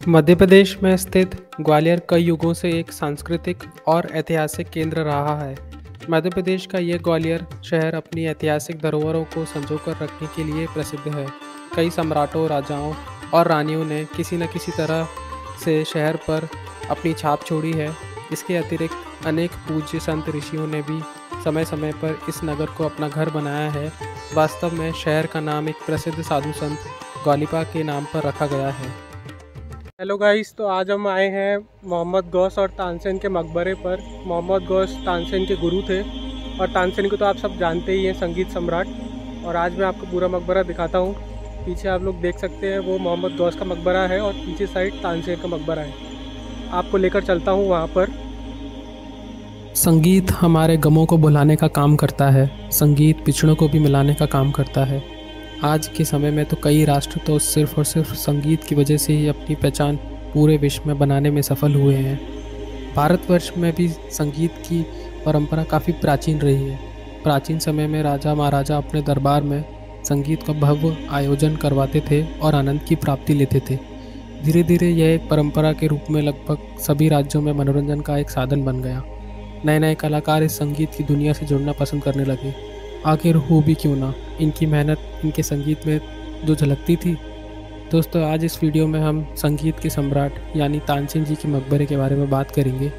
मध्य प्रदेश में स्थित ग्वालियर कई युगों से एक सांस्कृतिक और ऐतिहासिक केंद्र रहा है। मध्य प्रदेश का ये ग्वालियर शहर अपनी ऐतिहासिक धरोहरों को संजोकर रखने के लिए प्रसिद्ध है। कई सम्राटों, राजाओं और रानियों ने किसी न किसी तरह से शहर पर अपनी छाप छोड़ी है। इसके अतिरिक्त अनेक पूज्य संत ऋषियों ने भी समय समय पर इस नगर को अपना घर बनाया है। वास्तव में शहर का नाम एक प्रसिद्ध साधु संत ग्वालिपा के नाम पर रखा गया है। हेलो गाइस, तो आज हम आए हैं मोहम्मद गौस और तानसेन के मकबरे पर। मोहम्मद गौस तानसेन के गुरु थे और तानसेन को तो आप सब जानते ही हैं, संगीत सम्राट। और आज मैं आपको पूरा मकबरा दिखाता हूँ। पीछे आप लोग देख सकते हैं वो मोहम्मद गौस का मकबरा है और पीछे साइड तानसेन का मकबरा है। आपको लेकर चलता हूँ वहाँ पर। संगीत हमारे गमों को भुलाने का काम करता है। संगीत पिछड़ों को भी मिलाने का काम करता है। आज के समय में तो कई राष्ट्र तो सिर्फ और सिर्फ संगीत की वजह से ही अपनी पहचान पूरे विश्व में बनाने में सफल हुए हैं। भारतवर्ष में भी संगीत की परंपरा काफ़ी प्राचीन रही है। प्राचीन समय में राजा महाराजा अपने दरबार में संगीत का भव्य आयोजन करवाते थे और आनंद की प्राप्ति लेते थे। धीरे धीरे यह एक परंपरा के रूप में लगभग सभी राज्यों में मनोरंजन का एक साधन बन गया। नए नए कलाकार इस संगीत की दुनिया से जुड़ना पसंद करने लगे। आखिर हो भी क्यों ना, इनकी मेहनत इनके संगीत में जो झलकती थी। दोस्तों, आज इस वीडियो में हम संगीत के सम्राट यानी तानसेन जी के मकबरे के बारे में बात करेंगे।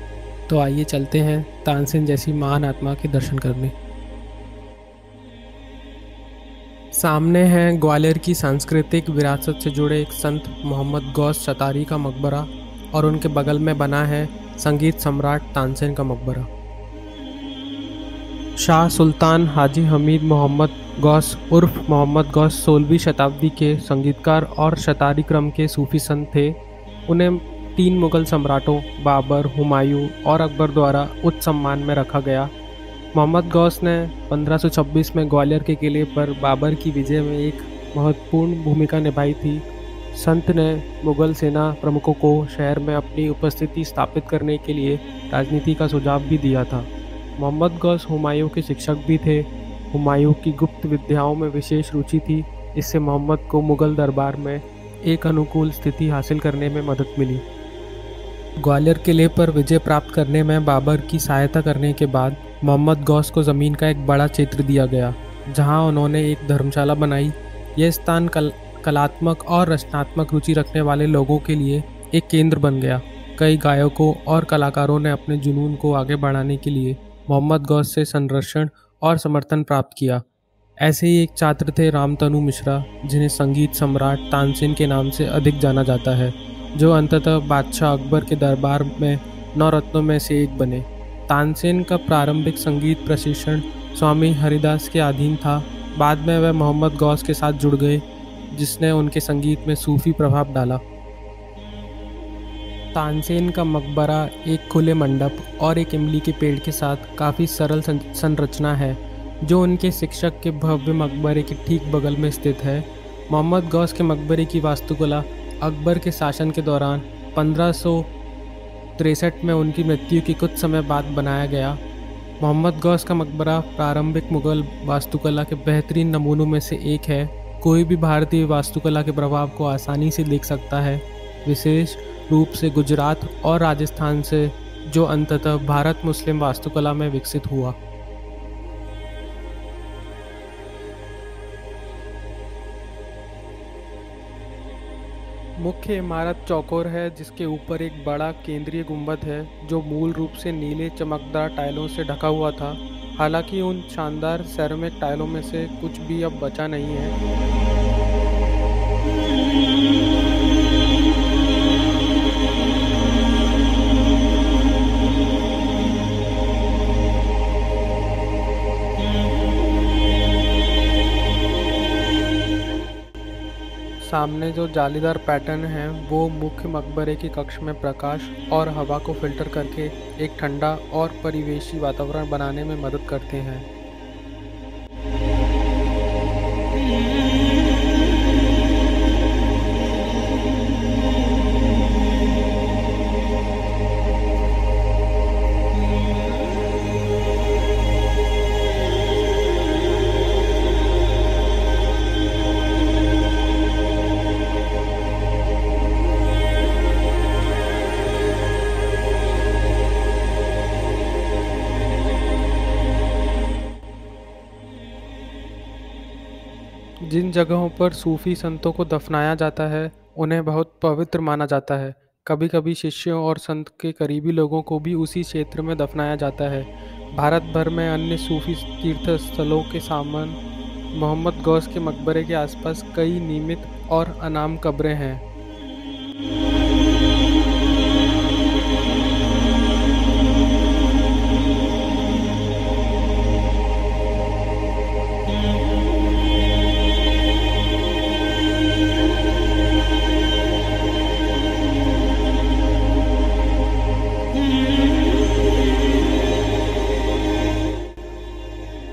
तो आइए चलते हैं तानसेन जैसी महान आत्मा के दर्शन करने। सामने है ग्वालियर की सांस्कृतिक विरासत से जुड़े एक संत मोहम्मद गौस चतारी का मकबरा और उनके बगल में बना है संगीत सम्राट तानसेन का मकबरा। शाह सुल्तान हाजी हमीद मोहम्मद गौस उर्फ मोहम्मद गौस 16वीं शताब्दी के संगीतकार और शतारी क्रम के सूफी संत थे। उन्हें 3 मुगल सम्राटों बाबर, हुमायूं और अकबर द्वारा उच्च सम्मान में रखा गया। मोहम्मद गौस ने 1526 में ग्वालियर के किले पर बाबर की विजय में एक महत्वपूर्ण भूमिका निभाई थी। संत ने मुगल सेना प्रमुखों को शहर में अपनी उपस्थिति स्थापित करने के लिए राजनीति का सुझाव भी दिया था। मोहम्मद गौस हुमायूं के शिक्षक भी थे। हुमायूं की गुप्त विद्याओं में विशेष रुचि थी। इससे मोहम्मद को मुगल दरबार में एक अनुकूल स्थिति हासिल करने में मदद मिली। ग्वालियर किले पर विजय प्राप्त करने में बाबर की सहायता करने के बाद मोहम्मद गौस को ज़मीन का एक बड़ा क्षेत्र दिया गया, जहां उन्होंने एक धर्मशाला बनाई। यह स्थान कलात्मक और रचनात्मक रुचि रखने वाले लोगों के लिए एक केंद्र बन गया। कई गायकों और कलाकारों ने अपने जुनून को आगे बढ़ाने के लिए मोहम्मद गौस से संरक्षण और समर्थन प्राप्त किया। ऐसे ही एक छात्र थे रामतनु मिश्रा, जिन्हें संगीत सम्राट तानसेन के नाम से अधिक जाना जाता है, जो अंततः बादशाह अकबर के दरबार में 9 रत्नों में से एक बने। तानसेन का प्रारंभिक संगीत प्रशिक्षण स्वामी हरिदास के अधीन था। बाद में वह मोहम्मद गौस के साथ जुड़ गए, जिसने उनके संगीत में सूफी प्रभाव डाला। तानसेन का मकबरा एक खुले मंडप और एक इमली के पेड़ के साथ काफ़ी सरल संरचना है, जो उनके शिक्षक के भव्य मकबरे के ठीक बगल में स्थित है। मोहम्मद गौस के मकबरे की वास्तुकला अकबर के शासन के दौरान 1563 में उनकी मृत्यु के कुछ समय बाद बनाया गया। मोहम्मद गौस का मकबरा प्रारंभिक मुगल वास्तुकला के बेहतरीन नमूनों में से एक है। कोई भी भारतीय वास्तुकला के प्रभाव को आसानी से देख सकता है, विशेष रूप से गुजरात और राजस्थान से, जो अंततः भारत मुस्लिम वास्तुकला में विकसित हुआ। मुख्य इमारत चौकोर है, जिसके ऊपर एक बड़ा केंद्रीय गुंबद है, जो मूल रूप से नीले चमकदार टाइलों से ढका हुआ था। हालांकि उन शानदार सेरेमिक टाइलों में से कुछ भी अब बचा नहीं है। सामने जो जालीदार पैटर्न है वो मुख्य मकबरे के कक्ष में प्रकाश और हवा को फिल्टर करके एक ठंडा और परिवेशी वातावरण बनाने में मदद करते हैं। जिन जगहों पर सूफी संतों को दफनाया जाता है उन्हें बहुत पवित्र माना जाता है। कभी कभी शिष्यों और संत के करीबी लोगों को भी उसी क्षेत्र में दफनाया जाता है। भारत भर में अन्य सूफी तीर्थ स्थलों के सामान मोहम्मद गौस के मकबरे के आसपास कई नियमित और अनाम कब्रें हैं।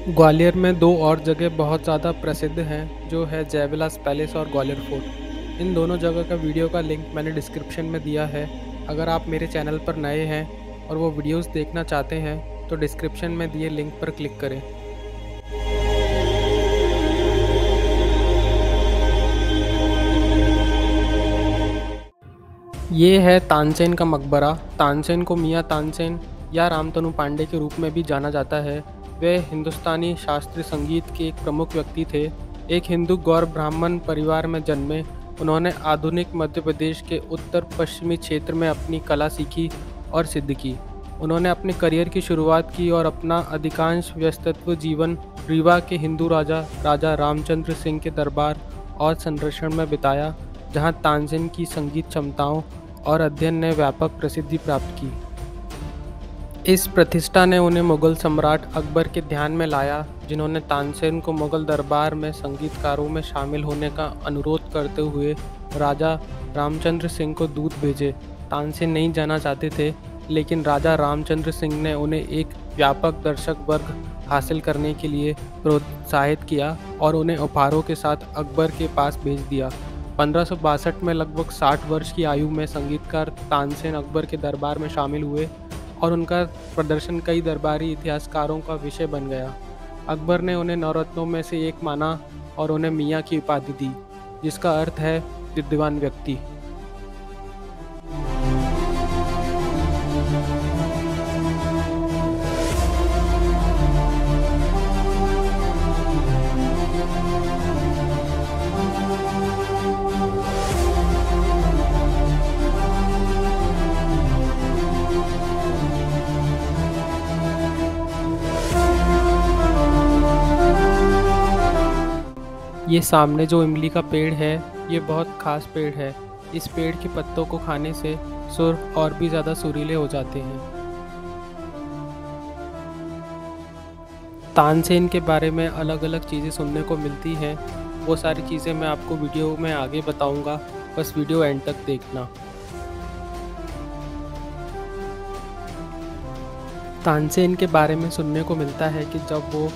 ग्वालियर में दो और जगह बहुत ज़्यादा प्रसिद्ध हैं, जो है जय विलास पैलेस और ग्वालियर फोर्ट। इन दोनों जगह का वीडियो का लिंक मैंने डिस्क्रिप्शन में दिया है। अगर आप मेरे चैनल पर नए हैं और वो वीडियोस देखना चाहते हैं तो डिस्क्रिप्शन में दिए लिंक पर क्लिक करें। ये है तानसेन का मकबरा। तानसेन को मियाँ तानसेन या रामतनु पांडे के रूप में भी जाना जाता है। वे हिंदुस्तानी शास्त्रीय संगीत के एक प्रमुख व्यक्ति थे। एक हिंदू गौर ब्राह्मण परिवार में जन्मे, उन्होंने आधुनिक मध्य प्रदेश के उत्तर पश्चिमी क्षेत्र में अपनी कला सीखी और सिद्ध की। उन्होंने अपने करियर की शुरुआत की और अपना अधिकांश व्यस्तत्व जीवन रीवा के हिंदू राजा रामचंद्र सिंह के दरबार और संरक्षण में बिताया, जहां तानसेन की संगीत क्षमताओं और अध्ययन ने व्यापक प्रसिद्धि प्राप्त की। इस प्रतिष्ठा ने उन्हें मुगल सम्राट अकबर के ध्यान में लाया, जिन्होंने तानसेन को मुगल दरबार में संगीतकारों में शामिल होने का अनुरोध करते हुए राजा रामचंद्र सिंह को दूत भेजे। तानसेन नहीं जाना चाहते थे, लेकिन राजा रामचंद्र सिंह ने उन्हें एक व्यापक दर्शक वर्ग हासिल करने के लिए प्रोत्साहित किया और उन्हें उपहारों के साथ अकबर के पास भेज दिया। 1562 में लगभग 60 वर्ष की आयु में संगीतकार तानसेन अकबर के दरबार में शामिल हुए और उनका प्रदर्शन कई दरबारी इतिहासकारों का विषय बन गया। अकबर ने उन्हें नवरत्नों में से एक माना और उन्हें मियाँ की उपाधि दी, जिसका अर्थ है विद्वान व्यक्ति। ये सामने जो इमली का पेड़ है, ये बहुत खास पेड़ है। इस पेड़ के पत्तों को खाने से सुर और भी ज़्यादा सुरीले हो जाते हैं। तानसेन के बारे में अलग अलग चीज़ें सुनने को मिलती हैं। वो सारी चीज़ें मैं आपको वीडियो में आगे बताऊंगा, बस वीडियो एंड तक देखना। तानसेन के बारे में सुनने को मिलता है कि जब वो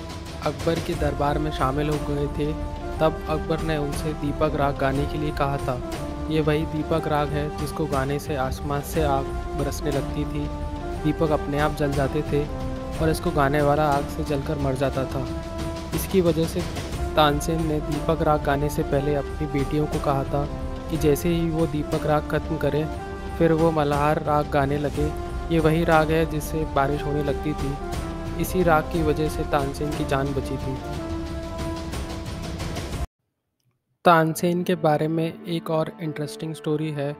अकबर के दरबार में शामिल हो गए थे, तब अकबर ने उनसे दीपक राग गाने के लिए कहा था। ये वही दीपक राग है जिसको गाने से आसमान से आग बरसने लगती थी, दीपक अपने आप जल जाते थे और इसको गाने वाला आग से जलकर मर जाता था। इसकी वजह से तानसेन ने दीपक राग गाने से पहले अपनी बेटियों को कहा था कि जैसे ही वो दीपक राग खत्म करें, फिर वो मल्हार राग गाने लगे। ये वही राग है जिससे बारिश होने लगती थी। इसी राग की वजह से तानसेन की जान बची थी। तानसेन के बारे में एक और इंटरेस्टिंग स्टोरी है।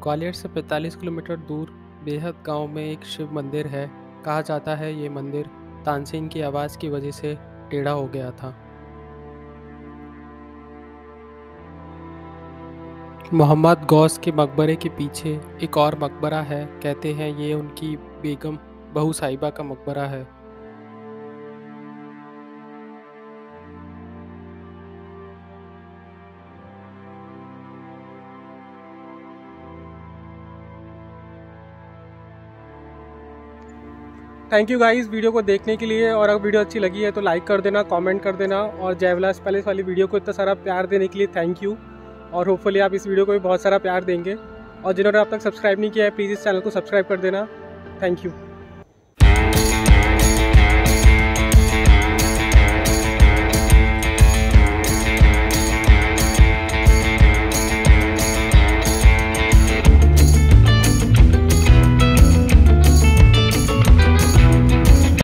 ग्वालियर से 45 किलोमीटर दूर बेहद गांव में एक शिव मंदिर है। कहा जाता है ये मंदिर तानसेन की आवाज़ की वजह से टेढ़ा हो गया था। मोहम्मद गौस के मकबरे के पीछे एक और मकबरा है। कहते हैं ये उनकी बेगम बहू साहिबा का मकबरा है। थैंक यू गाइस वीडियो को देखने के लिए, और अगर वीडियो अच्छी लगी है तो लाइक कर देना, कमेंट कर देना, और जय विलास पैलेस वाली वीडियो को इतना सारा प्यार देने के लिए थैंक यू। और होपफुली आप इस वीडियो को भी बहुत सारा प्यार देंगे, और जिन्होंने अब तक सब्सक्राइब नहीं किया है प्लीज़ इस चैनल को सब्सक्राइब कर देना। Thank you.